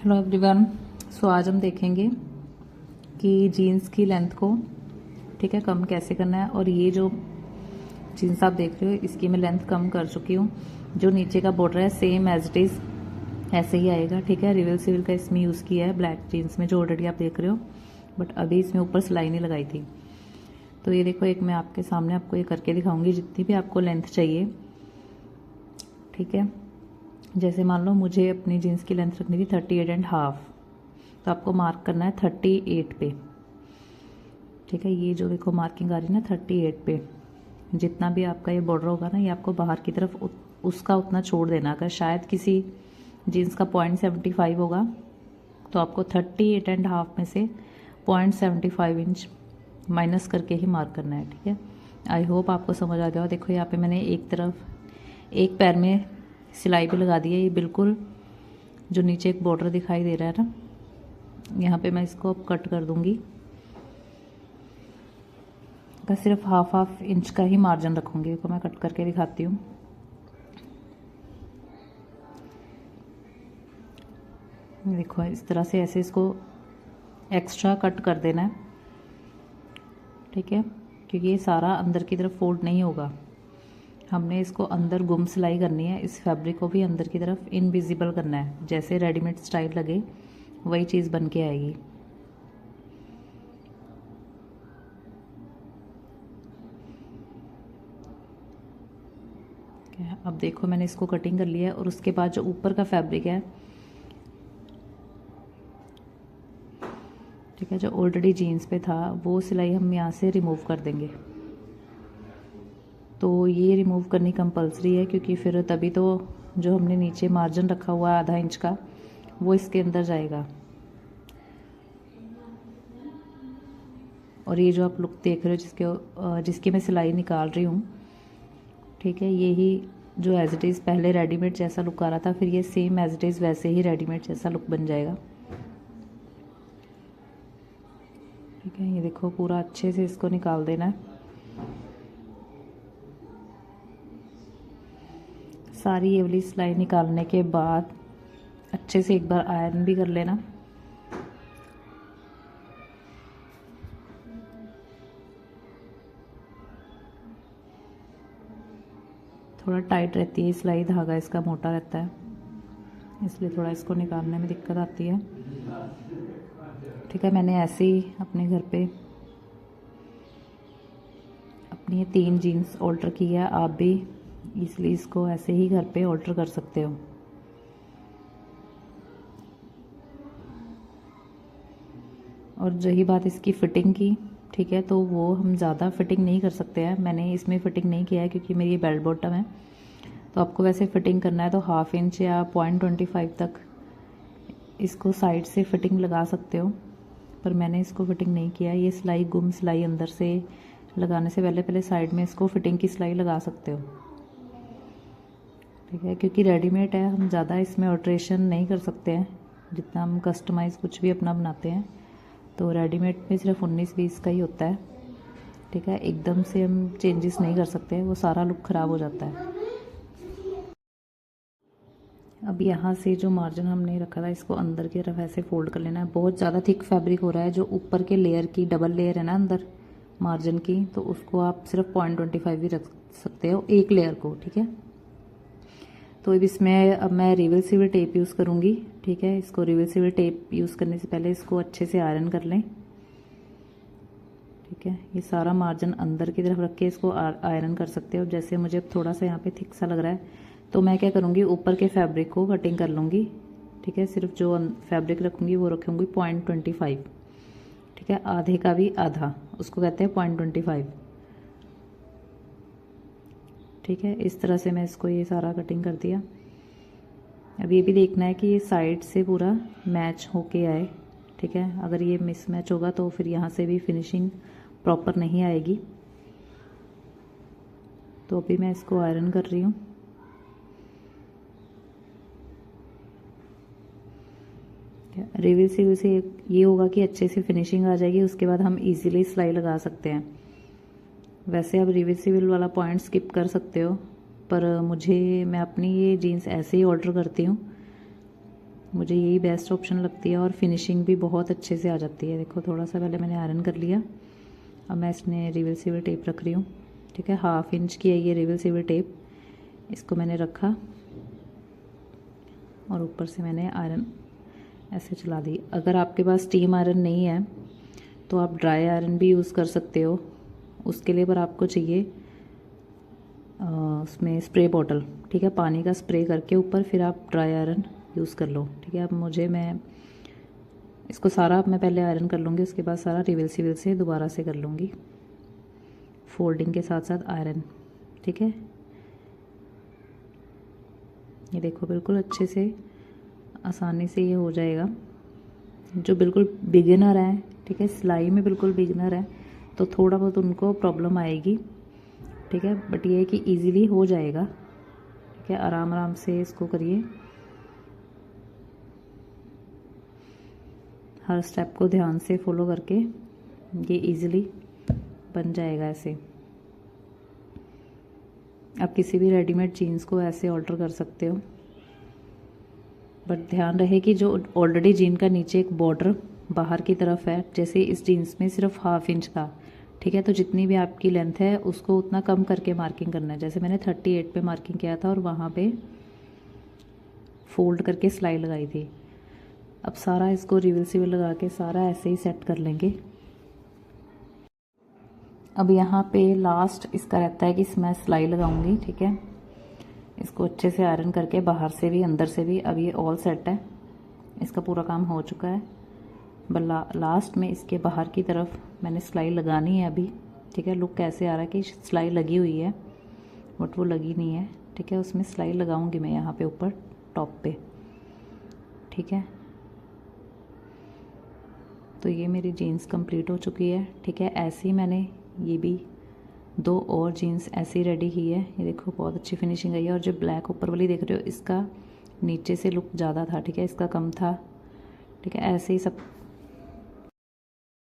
Hello everyone. सो आज हम देखेंगे कि जीन्स की लेंथ को ठीक है कम कैसे करना है। और ये जो जीन्स आप देख रहे हो इसकी मैं लेंथ कम कर चुकी हूँ। जो नीचे का बॉर्डर है सेम एज इट इज़ ऐसे ही आएगा। ठीक है, रिवेल सिविल का इसमें यूज़ किया है ब्लैक जीन्स में, जो ऑलरेडी आप देख रहे हो, बट अभी इसमें ऊपर सिलाई नहीं लगाई थी। तो ये देखो, एक मैं आपके सामने आपको ये करके दिखाऊंगी जितनी भी आपको लेंथ चाहिए। ठीक है, जैसे मान लो मुझे अपनी जीन्स की लेंथ रखनी थी 38.5, तो आपको मार्क करना है 38 पे। ठीक है, ये जो देखो मार्किंग आ रही है ना 38 पे, जितना भी आपका ये बॉर्डर होगा ना ये आपको बाहर की तरफ उसका उतना छोड़ देना। अगर शायद किसी जीन्स का 0.75 होगा तो आपको 38.5 में से 0.75 इंच माइनस करके ही मार्क करना है। ठीक है, आई होप आपको समझ आ गया हो। देखो यहाँ पे मैंने एक तरफ एक पैर में सिलाई भी लगा दी है। ये बिल्कुल जो नीचे एक बॉर्डर दिखाई दे रहा है ना, यहाँ पे मैं इसको अब कट कर दूंगी। का सिर्फ हाफ इंच का ही मार्जिन रखूंगी, तो मैं कट करके दिखाती हूँ। देखो इस तरह से ऐसे इसको एक्स्ट्रा कट कर देना है। ठीक है, क्योंकि ये सारा अंदर की तरफ फोल्ड नहीं होगा, हमने इसको अंदर गुम सिलाई करनी है। इस फैब्रिक को भी अंदर की तरफ इनविजिबल करना है, जैसे रेडीमेड स्टाइल लगे वही चीज़ बन के आएगी। अब देखो मैंने इसको कटिंग कर लिया है, और उसके बाद जो ऊपर का फैब्रिक है, ठीक है, जो ऑलरेडी जीन्स पे था वो सिलाई हम यहाँ से रिमूव कर देंगे। तो ये रिमूव करनी कंपलसरी है, क्योंकि फिर तभी तो जो हमने नीचे मार्जिन रखा हुआ है आधा इंच का वो इसके अंदर जाएगा। और ये जो आप लुक देख रहे हो जिसकी मैं सिलाई निकाल रही हूँ, ठीक है, यही जो एज इट इज़ पहले रेडीमेड जैसा लुक आ रहा था, फिर ये सेम एज इट इज़ वैसे ही रेडीमेड जैसा लुक बन जाएगा। ठीक है, ये देखो पूरा अच्छे से इसको निकाल देना है। सारी ये वाली सिलाई निकालने के बाद अच्छे से एक बार आयरन भी कर लेना। थोड़ा टाइट रहती है सिलाई, धागा इसका मोटा रहता है, इसलिए थोड़ा इसको निकालने में दिक्कत आती है। ठीक है, मैंने ऐसे ही अपने घर पे अपनी ये 3 जीन्स ऑल्टर की है। आप भी इसलिए इसको ऐसे ही घर पे ऑल्टर कर सकते हो। और रही बात इसकी फ़िटिंग की, ठीक है, तो वो हम ज़्यादा फिटिंग नहीं कर सकते हैं। मैंने इसमें फ़िटिंग नहीं किया है क्योंकि मेरी ये बेल्ट बॉटम है। तो आपको वैसे फ़िटिंग करना है तो हाफ इंच या 0.25 तक इसको साइड से फ़िटिंग लगा सकते हो, पर मैंने इसको फ़िटिंग नहीं किया। ये सिलाई गुम सिलाई अंदर से लगाने से पहले साइड में इसको फ़िटिंग की सिलाई लगा सकते हो। ठीक है, क्योंकि रेडीमेड है, हम ज़्यादा इसमें ऑल्ट्रेशन नहीं कर सकते हैं जितना हम कस्टमाइज़ कुछ भी अपना बनाते हैं। तो रेडीमेड में सिर्फ 19-20 का ही होता है। ठीक है, एकदम से हम चेंजेस नहीं कर सकते, वो सारा लुक ख़राब हो जाता है। अब यहाँ से जो मार्जिन हमने रखा था इसको अंदर की तरफ ऐसे फोल्ड कर लेना है। बहुत ज़्यादा थिक फैब्रिक हो रहा है, जो ऊपर के लेयर की डबल लेयर है ना अंदर मार्जिन की, तो उसको आप सिर्फ 0.25 भी रख सकते हो एक लेयर को। ठीक है, तो इसमें अब मैं रिवेल सिविल टेप यूज़ करूँगी। ठीक है, इसको रिवेल सिविल टेप यूज़ करने से पहले इसको अच्छे से आयरन कर लें। ठीक है, ये सारा मार्जिन अंदर की तरफ रख के इसको आयरन कर सकते हो। जैसे मुझे अब थोड़ा सा यहाँ पे थिक सा लग रहा है, तो मैं क्या करूँगी, ऊपर के फैब्रिक को कटिंग कर लूँगी। ठीक है, सिर्फ जो फैब्रिक रखूँगी वो रखूँगी 0.25। ठीक है, आधे का भी आधा, उसको कहते हैं 0.25। ठीक है, इस तरह से मैं इसको ये सारा कटिंग कर दिया। अब ये भी देखना है कि ये साइड से पूरा मैच होके आए। ठीक है, अगर ये मिसमैच होगा तो फिर यहाँ से भी फिनिशिंग प्रॉपर नहीं आएगी। तो अभी मैं इसको आयरन कर रही हूँ। रिवील से ये होगा कि अच्छे से फिनिशिंग आ जाएगी, उसके बाद हम इजीली सिलाई लगा सकते हैं। वैसे आप रिवर्सिबल वाला पॉइंट स्किप कर सकते हो, पर मैं अपनी ये जीन्स ऐसे ही ऑल्टर करती हूँ मुझे यही बेस्ट ऑप्शन लगती है और फिनिशिंग भी बहुत अच्छे से आ जाती है। देखो थोड़ा सा पहले मैंने आयरन कर लिया, अब मैं इसमें रिवर्सिबल टेप रख रही हूँ। ठीक है, 1/2 इंच की है ये रिवर्सिबल टेप, इसको मैंने रखा और ऊपर से मैंने आयरन ऐसे चला दी। अगर आपके पास स्टीम आयरन नहीं है तो आप ड्राई आयरन भी यूज़ कर सकते हो। उसके लिए पर आपको चाहिए उसमें स्प्रे बॉटल। ठीक है, पानी का स्प्रे करके ऊपर फिर आप ड्राई आयरन यूज़ कर लो। ठीक है, अब मैं इसको सारा अब मैं पहले आयरन कर लूँगी, उसके बाद सारा रिवर्सिबल से दोबारा से कर लूँगी, फोल्डिंग के साथ साथ आयरन। ठीक है, ये देखो बिल्कुल अच्छे से आसानी से ये हो जाएगा। जो बिल्कुल बिगिनर है, ठीक है, सिलाई में बिल्कुल बिगिनर है तो थोड़ा बहुत उनको प्रॉब्लम आएगी। ठीक है, बट ये है कि इजीली हो जाएगा। ठीक है, आराम आराम से इसको करिए, हर स्टेप को ध्यान से फॉलो करके ये इजीली बन जाएगा ऐसे। आप किसी भी रेडीमेड जीन्स को ऐसे ऑल्टर कर सकते हो, बट ध्यान रहे कि जो ऑलरेडी जीन का नीचे एक बॉर्डर बाहर की तरफ है, जैसे इस जीन्स में सिर्फ 1/2 इंच था। ठीक है, तो जितनी भी आपकी लेंथ है उसको उतना कम करके मार्किंग करना है। जैसे मैंने 38 पे मार्किंग किया था और वहाँ पे फोल्ड करके सिलाई लगाई थी। अब सारा इसको रिवर्सिबल लगा के सारा ऐसे ही सेट कर लेंगे। अब यहाँ पे लास्ट इसका रहता है कि मैं सिलाई लगाऊंगी। ठीक है, इसको अच्छे से आयरन करके बाहर से भी अंदर से भी। अब ये ऑल सेट है, इसका पूरा काम हो चुका है। लास्ट में इसके बाहर की तरफ मैंने सिलाई लगानी है अभी। ठीक है, लुक कैसे आ रहा है कि सिलाई लगी हुई है बट वो लगी नहीं है। ठीक है, उसमें सिलाई लगाऊंगी मैं यहाँ पे ऊपर टॉप पे। ठीक है, तो ये मेरी जीन्स कंप्लीट हो चुकी है। ठीक है, ऐसे ही मैंने ये भी 2 और जीन्स ऐसी रेडी की है। ये देखो बहुत अच्छी फिनिशिंग आई है। और जो ब्लैक ऊपर वाली देख रहे हो, इसका नीचे से लुक ज़्यादा था। ठीक है, इसका कम था। ठीक है, ऐसे ही सब